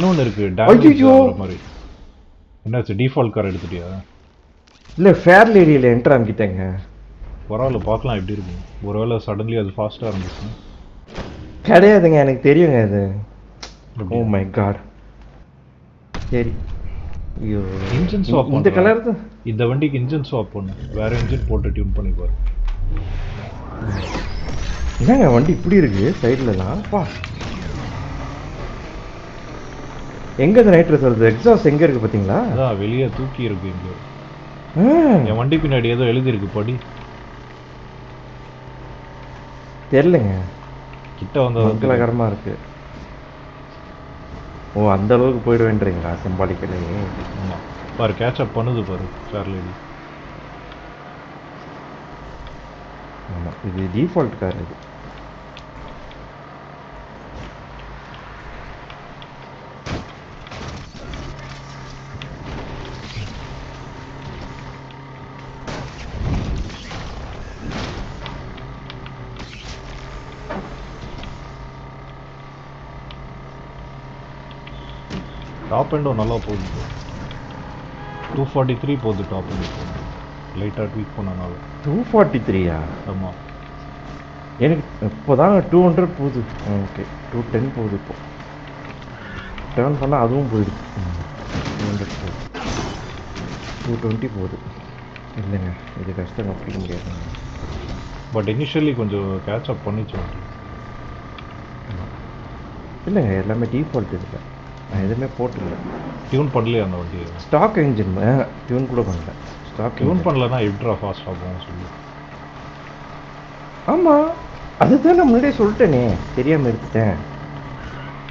இன்னொன்று இருக்கு டேமேஜ் ஆகிற மாதிரி. என்னாச்சு டிஃபால்ட் கார் எடுத்துட்டியா? இல்லை ஃபேர் லேடியில் என்ட்ரு ஆகிட்டேங்க. பரவாயில்ல பார்க்கலாம் எப்படி இருக்கு. ஒருவேளை சடன்லி அது ஃபாஸ்ட்டாக இருந்துச்சு. கிடையாதுங்க எனக்கு தெரியுங்க அது. Oh my God. சரி ஐயோ இன்ஜின் ஸ்வாப் இந்த கலர் தான். இந்த வண்டிக்கு இன்ஜின் ஸ்வாப் பண்ணு, வேற இன்ஜின் போட்டு டியூன் பண்ணி பாரு. என்னங்க வண்டி இப்படி இருக்கு சைட்லலாம் பா. எங்க இந்த நைட்ரஸ் வருது? எக்ஸாஸ்ட் எங்க இருக்கு பாத்தீங்களா? அதான் வெளியே தூக்கி இருக்கு இங்க. என் வண்டி பின்னாடி ஏதோ எழுதி இருக்கு படி. தெரியலங்க கிட்ட வந்தா மங்களகரமா இருக்கு. ஓ அந்த அளவுக்கு போயிடுவேன்றீங்களா சிம்பாலிக்கலே? ஆமா பாரு கேட்ச் அப் பண்ணுது பாரு ஃபேர் லேடி. ஆமா இது டிஃபால்ட் கார் இது. டாப் எண்டும் நல்லா போகுது. 243 போகுது டாப் எண்ட். லைட்டாக ட்வீட் பண்ணனால. 243யா? ஆமாம் எனக்கு இப்போதான் 200 போகுது. ஓகே 210 போகுது. இப்போ டேர்ன் பண்ணால் அதுவும் போயிடுது. 200 போகுது. 220 போகுது. இல்லைங்க இது கஷ்டம் அப்படி முடியாது. பட் இனிஷியலி கொஞ்சம் கேட்ச் அப் பண்ணிச்சு. இல்லைங்க எல்லாமே டிஃபால்ட் இருக்கு. நான் எதுவுமே போட்டுருல. டியூன் பண்ணலையே அந்த வண்டியை? ஸ்டாக் என்ஜின் டியூன் கூட பண்ணல. ஸ்டாக் டியூன் பண்ணலன்னா எப்ட்ரா ஃபாஸ்ட் ஆகும் சொல்லி. ஆமாம் அதுதான் நான் முன்னாடியே சொல்லிட்டேனே, தெரியாமல் எடுத்துட்டேன்.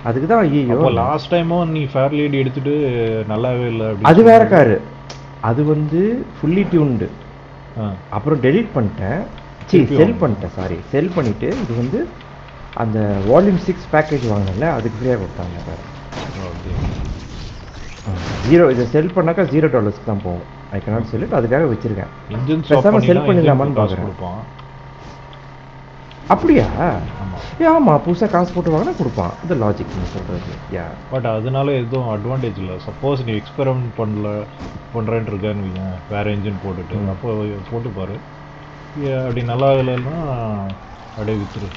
அதுக்கு தான் ஐயோ. அப்போ லாஸ்ட் டைமும் நீ ஃபேர் லேடி எடுத்துட்டு நல்லாவே இல்லை. அது வேற காரு. அது வந்து ஃபுல்லி டியூன்டு. அப்புறம் டெலீட் பண்ணிட்டேன். செல் பண்ணிட்டேன். சாரி செல் பண்ணிவிட்டு இது வந்து அந்த வால்யூம் 6 பேக்கேஜ் வாங்கினல அதுக்கு ஃப்ரீயாக கொடுத்தாங்க சார். ஜீரோ இதை செல் பண்ணாக்கா $0 தான் போகும். I cannot sell it. அதுக்காக வச்சிருக்கேன். பேசாமல் செல் பண்ணிடலாமான்னு பார்க்குறேன். அப்படியா? ஆமாம் புதுசாக காசு போட்டு வாங்கினா கொடுப்பான். இது லாஜிக் நீ சொல்கிறது. யா பட் அதனால எதுவும் அட்வான்டேஜ் இல்லை. சப்போஸ் நீ எக்ஸ்பெரிமெண்ட் பண்ணுறேன்னு இருக்கேன்னு வைங்க, வேறு இன்ஜின் போட்டுட்டு அப்போ போட்டு பாரு. அப்படி நல்லா இல்லைன்னா அப்படியே வித்துரு.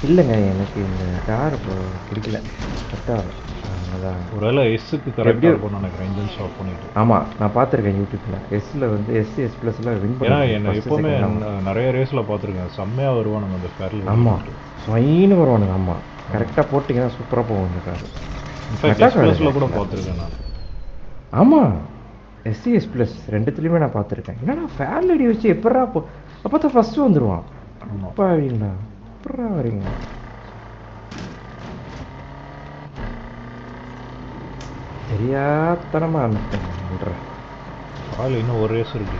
இல்லைங்க எனக்கு இந்த கார் பிடிக்கல. கரெக்டாக ஒருவேளை எஸ்ஸுக்கு கரெக்டாக இருக்கும்னு நினைக்கிறேன் இன்ஜின் ஸ்டாப் பண்ணிட்டு. ஆமாம் நான் பார்த்துருக்கேன் யூடியூப்பில். எஸ்ஸில் வந்து எஸ் ப்ளஸ்லாம் வின் பண்ணி. ஏன்னா என்ன எப்போவுமே நிறைய ரேஸில் பார்த்துருக்கேன். செம்மையாக வருவானுங்க அந்த ஃபேர்ல. ஆமாம் ஸ்வைன்னு வருவானுங்க. ஆமாம் கரெக்டாக போட்டிங்கன்னா சூப்பராக போகும் இந்த கார். எஸ்பிளஸில் கூட பார்த்துருக்கேன் நான். ஆமாம் எஸ் ப்ளஸ் ரெண்டுத்துலேயுமே நான் பார்த்துருக்கேன். என்னன்னா ஃபேர் லேடி வச்சு எப்படா அப்போ தான் ஃபஸ்ட்டு வந்துடுவான். அப்பா அப்படிங்களா எப்படா வரீங்க? தெரியாதனமாக அனுப்புறேன். இன்னும் ஒரு ரேஸ் இருக்கு.